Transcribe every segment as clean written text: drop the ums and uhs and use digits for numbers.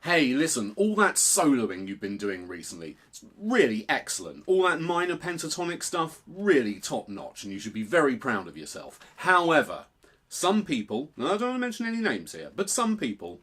Hey, listen, all that soloing you've been doing recently, it's really excellent. All that minor pentatonic stuff, really top-notch, and you should be very proud of yourself. However, some people, and I don't want to mention any names here, but some people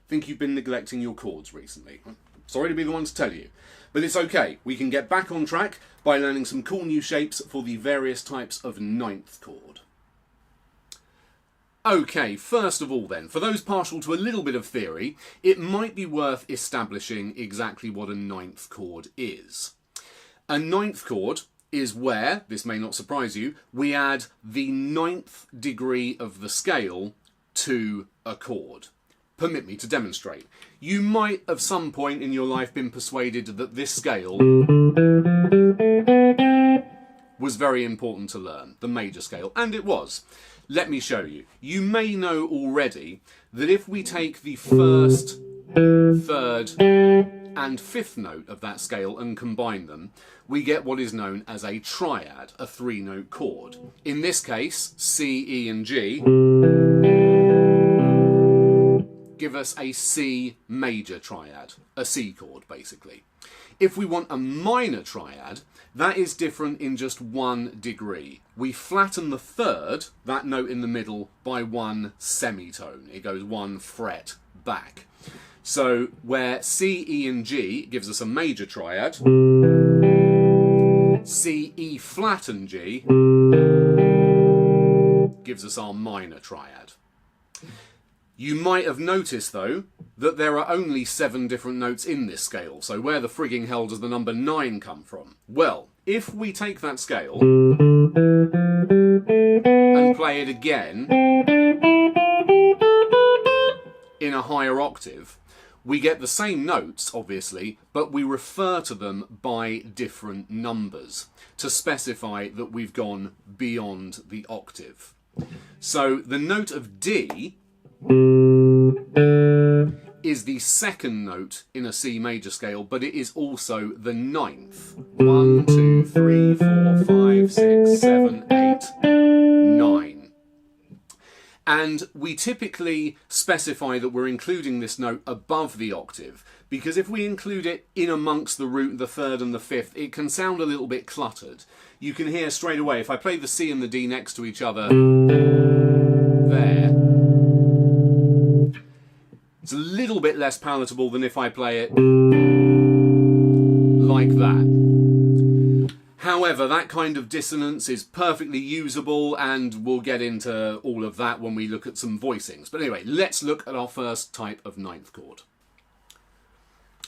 think you've been neglecting your chords recently. Sorry to be the one to tell you, but it's okay. We can get back on track by learning some cool new shapes for the various types of 9th chord. Okay, first of all then, for those partial to a little bit of theory, it might be worth establishing exactly what a 9th chord is. A 9th chord is where, this may not surprise you, we add the 9th degree of the scale to a chord. Permit me to demonstrate. You might at some point in your life been persuaded that this scale was very important to learn, the major scale, and it was. Let me show you. You may know already that if we take the first, third and fifth note of that scale and combine them, we get what is known as a triad, a 3-note chord. In this case, C, E and G give us a C major triad, a C chord basically. If we want a minor triad, that is different in just 1 degree. We flatten the third, that note in the middle, by 1 semitone. It goes 1 fret back. So where C, E and G gives us a major triad, C, E flat and G gives us our minor triad. You might have noticed, though, that there are only 7 different notes in this scale, so where the frigging hell does the number 9 come from? Well, if we take that scale and play it again in a higher octave, we get the same notes, obviously, but we refer to them by different numbers to specify that we've gone beyond the octave. So the note of D is the second note in a C major scale, but it is also the 9th. 1, 2, 3, 4, 5, 6, 7, 8, 9. And we typically specify that we're including this note above the octave, because if we include it in amongst the root, the third and the fifth, it can sound a little bit cluttered. You can hear straight away, if I play the C and the D next to each other, there, it's a little bit less palatable than if I play it like that. However, that kind of dissonance is perfectly usable, and we'll get into all of that when we look at some voicings. But anyway, let's look at our first type of 9th chord.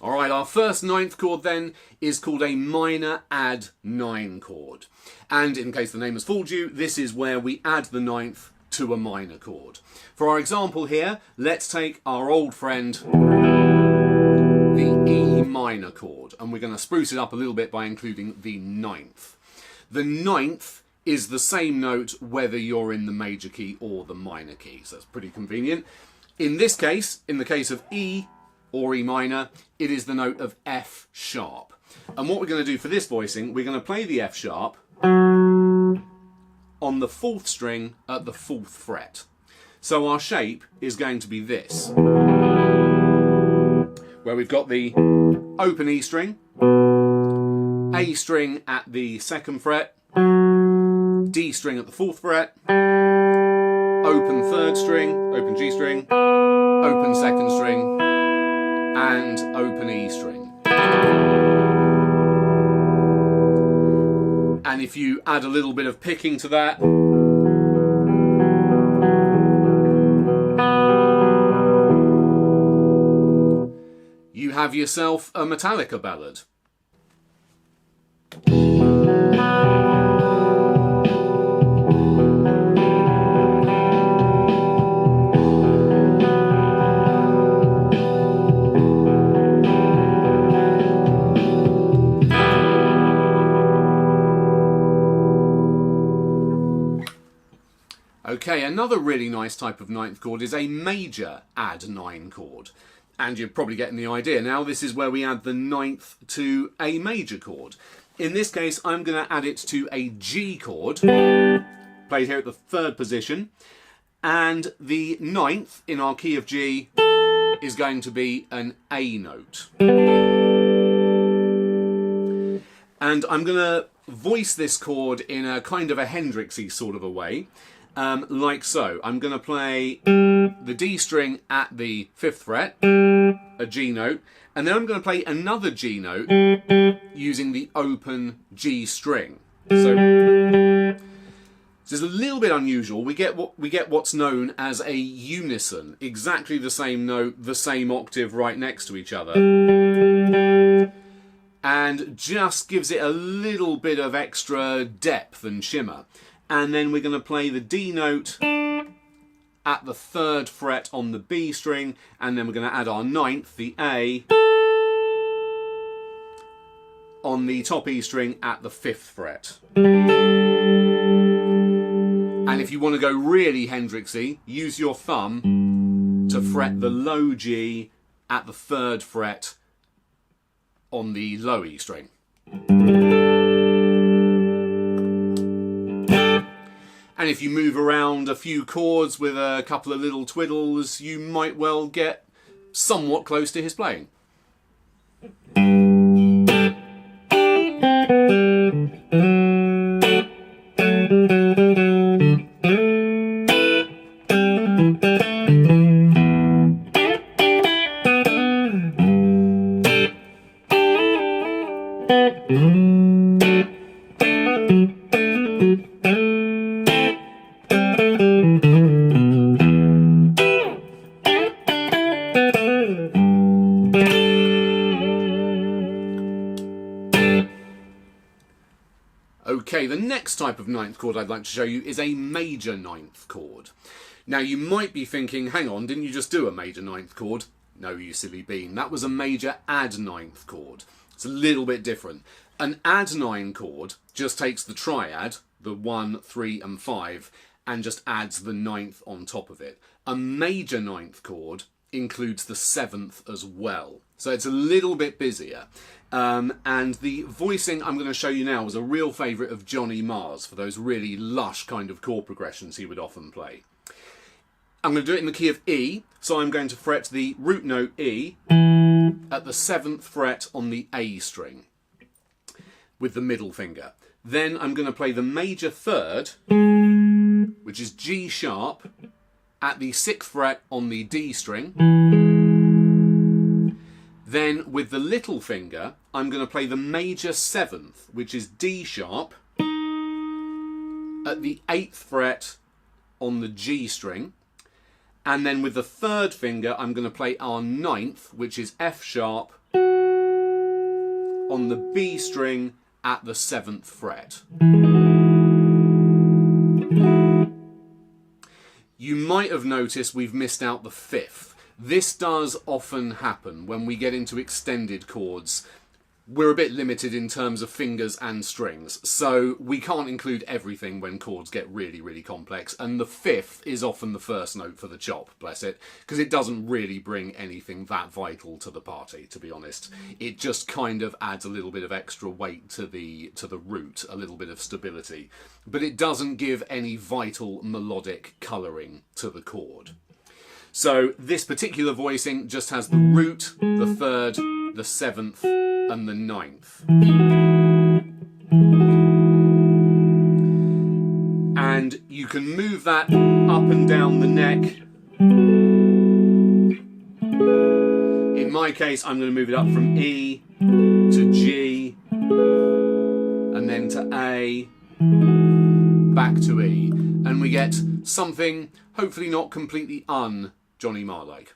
Alright, our first 9th chord then is called a minor add 9 chord. And in case the name has fooled you, this is where we add the 9th to a minor chord. For our example here, let's take our old friend, the E minor chord, and we're going to spruce it up a little bit by including the 9th. The 9th is the same note whether you're in the major key or the minor key, so that's pretty convenient. In this case, in the case of E or E minor, it is the note of F sharp. And what we're going to do for this voicing, we're going to play the F sharp on the 4th string at the 4th fret. So our shape is going to be this, where we've got the open E string, A string at the 2nd fret, D string at the 4th fret, open 3rd string, open G string, open 2nd string, and open E string. And if you add a little bit of picking to that, you have yourself a Metallica ballad. Okay, another really nice type of 9th chord is a major add 9 chord. And you're probably getting the idea. Now this is where we add the 9th to a major chord. In this case, I'm going to add it to a G chord, played here at the 3rd position, and the 9th in our key of G is going to be an A note. And I'm going to voice this chord in a kind of a Hendrixy sort of a way, like so. I'm going to play the D string at the 5th fret, a G note, and then I'm going to play another G note using the open G string. So this is a little bit unusual. We get what's known as a unison, exactly the same note, the same octave right next to each other, and just gives it a little bit of extra depth and shimmer. And then we're going to play the D note at the 3rd fret on the B string, and then we're going to add our 9th, the A, on the top E string at the 5th fret. And if you want to go really Hendrixy, use your thumb to fret the low G at the 3rd fret on the low E string. And if you move around a few chords with a couple of little twiddles, you might well get somewhat close to his playing. Okay, the next type of 9th chord I'd like to show you is a major 9th chord. Now you might be thinking, hang on, didn't you just do a major 9th chord? No, you silly bean. That was a major add 9th chord. It's a little bit different. An add 9 chord just takes the triad, the 1, 3 and 5, and just adds the 9th on top of it. A major 9th chord includes the 7th as well. So it's a little bit busier. And the voicing I'm going to show you now was a real favourite of Johnny Marr's for those really lush kind of chord progressions he would often play. I'm going to do it in the key of E, so I'm going to fret the root note E at the 7th fret on the A string with the middle finger. Then I'm going to play the major 3rd, which is G sharp, at the 6th fret on the D string. Then with the little finger, I'm going to play the major 7th, which is D sharp, at the 8th fret on the G string. And then with the 3rd finger, I'm going to play our 9th, which is F sharp, on the B string at the 7th fret. You might have noticed we've missed out the 5th. This does often happen when we get into extended chords. We're a bit limited in terms of fingers and strings, so we can't include everything when chords get really, really complex, and the 5th is often the first note for the chop, bless it, because it doesn't really bring anything that vital to the party, to be honest. It just kind of adds a little bit of extra weight to the root, a little bit of stability, but it doesn't give any vital melodic colouring to the chord. So this particular voicing just has the root, the 3rd, the 7th and the 9th. And you can move that up and down the neck. In my case, I'm going to move it up from E to G and then to A, back to E. And we get something hopefully not completely Johnny Marr-like.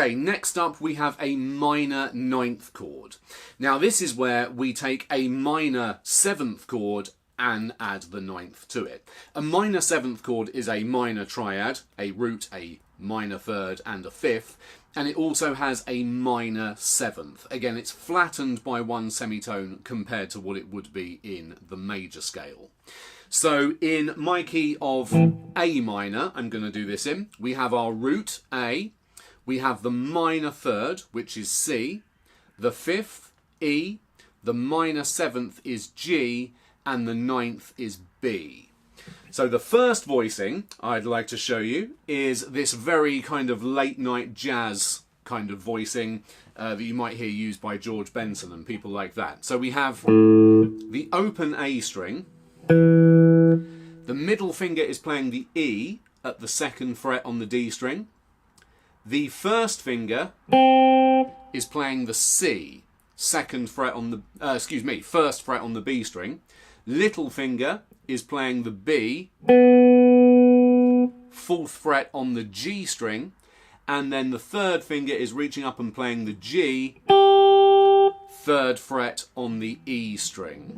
Okay, next up we have a minor 9th chord. Now this is where we take a minor 7th chord and add the 9th to it. A minor 7th chord is a minor triad, a root, a minor 3rd and a 5th, and it also has a minor 7th. Again, it's flattened by one semitone compared to what it would be in the major scale. So in my key of A minor, I'm going to do this in, we have our root A, we have the minor 3rd, which is C, the 5th, E, the minor 7th is G, and the 9th is B. So the first voicing I'd like to show you is this very kind of late night jazz kind of voicing that you might hear used by George Benson and people like that. So we have the open A string, the middle finger is playing the E at the 2nd fret on the D string, the first finger is playing the C, 2nd fret on the, 1st fret on the B string, little finger is playing the B, 4th fret on the G string, and then the 3rd finger is reaching up and playing the G, 3rd fret on the E string.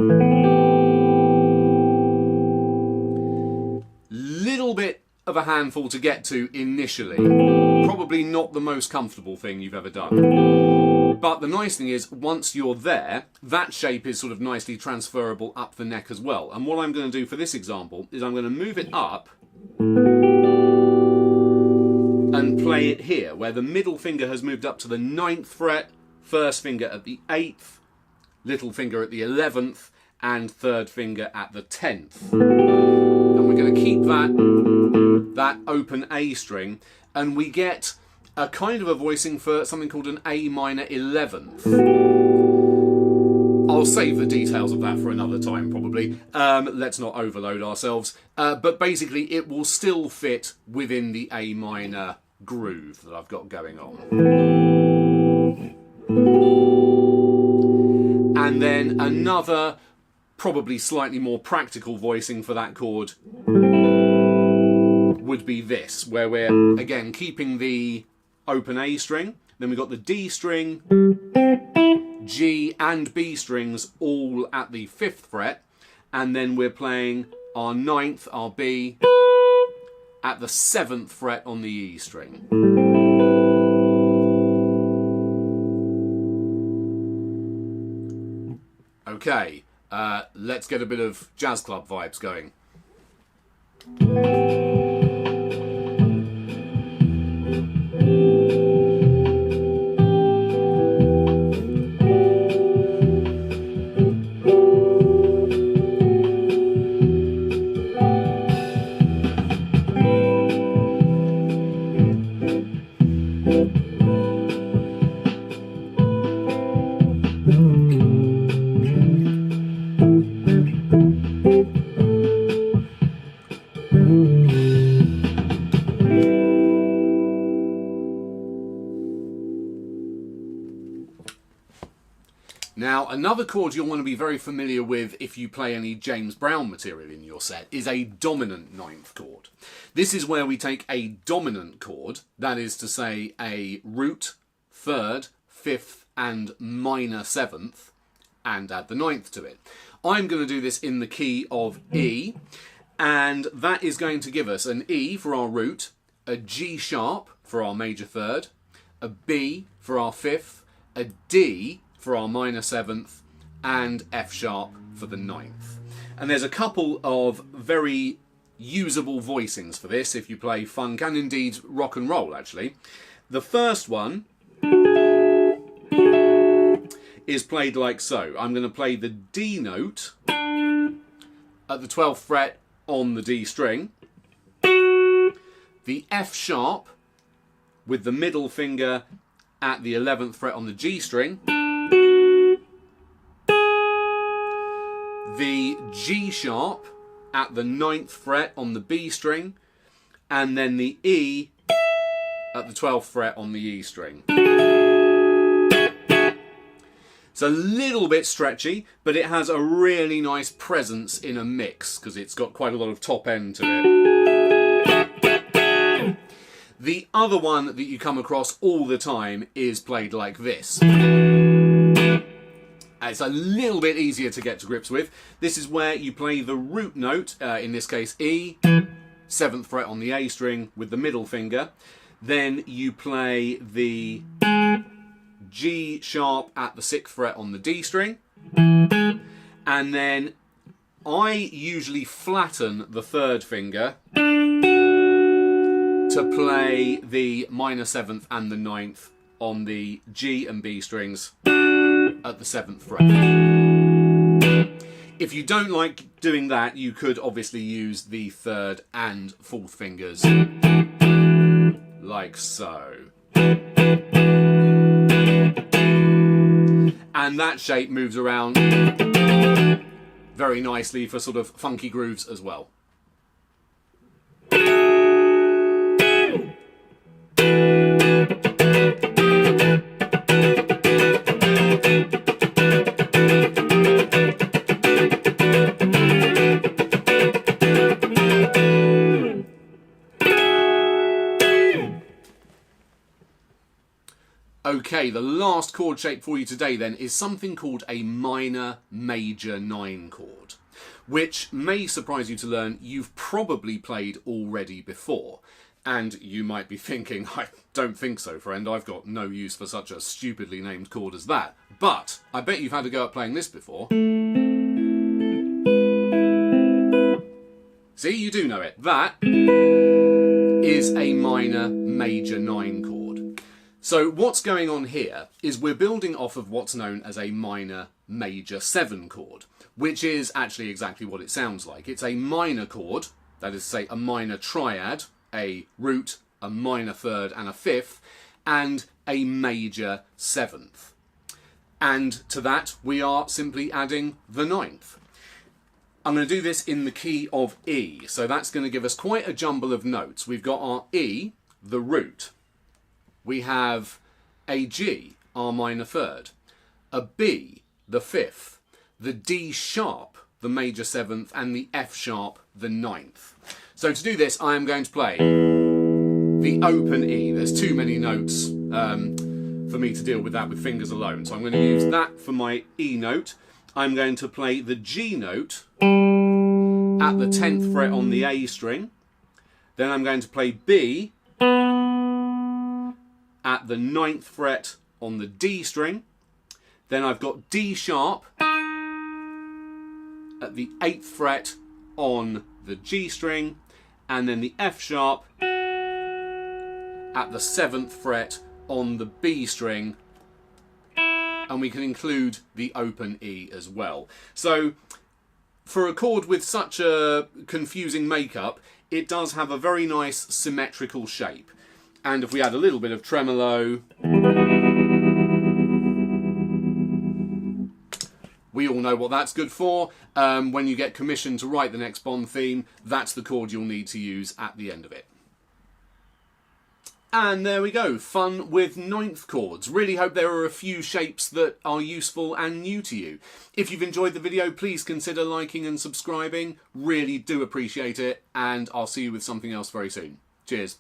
Little bit of a handful to get to initially. Probably not the most comfortable thing you've ever done. But the nice thing is, once you're there, that shape is sort of nicely transferable up the neck as well. And what I'm going to do for this example is I'm going to move it up and play it here, where the middle finger has moved up to the 9th fret, 1st finger at the 8th, little finger at the 11th, and 3rd finger at the 10th. And we're going to keep that open A string, and we get a kind of a voicing for something called an A minor 11th. I'll save the details of that for another time, probably. Let's not overload ourselves. But basically, it will still fit within the A minor groove that I've got going on. And then another, probably slightly more practical voicing for that chord would be this, where we're, again, keeping the open A string, then we've got the D string, G and B strings all at the 5th fret, and then we're playing our 9th, our B, at the 7th fret on the E string. Okay, let's get a bit of jazz club vibes going. Now, another chord you'll want to be very familiar with if you play any James Brown material in your set is a dominant 9th chord. This is where we take a dominant chord, that is to say a root, 3rd, 5th and minor 7th, and add the 9th to it. I'm going to do this in the key of E, and that is going to give us an E for our root, a G sharp for our major 3rd, a B for our 5th, a D for our minor 7th, and F sharp for the 9th. And there's a couple of very usable voicings for this if you play funk and indeed rock and roll, actually. The first one is played like so. I'm going to play the D note at the 12th fret on the D string, the F sharp with the middle finger at the 11th fret on the G string, the G sharp at the 9th fret on the B string, and then the E at the 12th fret on the E string. It's a little bit stretchy, but it has a really nice presence in a mix because it's got quite a lot of top end to it. The other one that you come across all the time is played like this. It's a little bit easier to get to grips with. This is where you play the root note, in this case E, 7th fret on the A string with the middle finger. Then you play the G sharp at the 6th fret on the D string. And then I usually flatten the 3rd finger to play the minor 7th and the 9th on the G and B strings at the 7th fret. If you don't like doing that, you could obviously use the 3rd and 4th fingers, like so. And that shape moves around very nicely for sort of funky grooves as well. Okay, the last chord shape for you today then is something called a minor major 9 chord, which may surprise you to learn you've probably played already before. And you might be thinking, I don't think so, friend, I've got no use for such a stupidly named chord as that. But I bet you've had a go at playing this before. See, you do know it. That is a minor major 9 chord. So what's going on here is we're building off of what's known as a minor major 7 chord, which is actually exactly what it sounds like. It's a minor chord, that is to say a minor triad, a root, a minor 3rd and a 5th, and a major 7th. And to that we are simply adding the 9th. I'm going to do this in the key of E, so that's going to give us quite a jumble of notes. We've got our E, the root. We have a G, our minor 3rd, a B, the 5th, the D sharp, the major 7th, and the F sharp, the 9th. So to do this, I am going to play the open E. There's too many notes for me to deal with that with fingers alone. So I'm going to use that for my E note. I'm going to play the G note at the 10th fret on the A string. Then I'm going to play B at the 9th fret on the D string. Then I've got D sharp at the 8th fret on the G string, and then the F sharp at the 7th fret on the B string, and we can include the open E as well. So for a chord with such a confusing makeup, it does have a very nice symmetrical shape. And if we add a little bit of tremolo, we all know what that's good for. When you get commissioned to write the next Bond theme, that's the chord you'll need to use at the end of it. And there we go, fun with 9th chords. Really hope there are a few shapes that are useful and new to you. If you've enjoyed the video, please consider liking and subscribing. Really do appreciate it, and I'll see you with something else very soon. Cheers.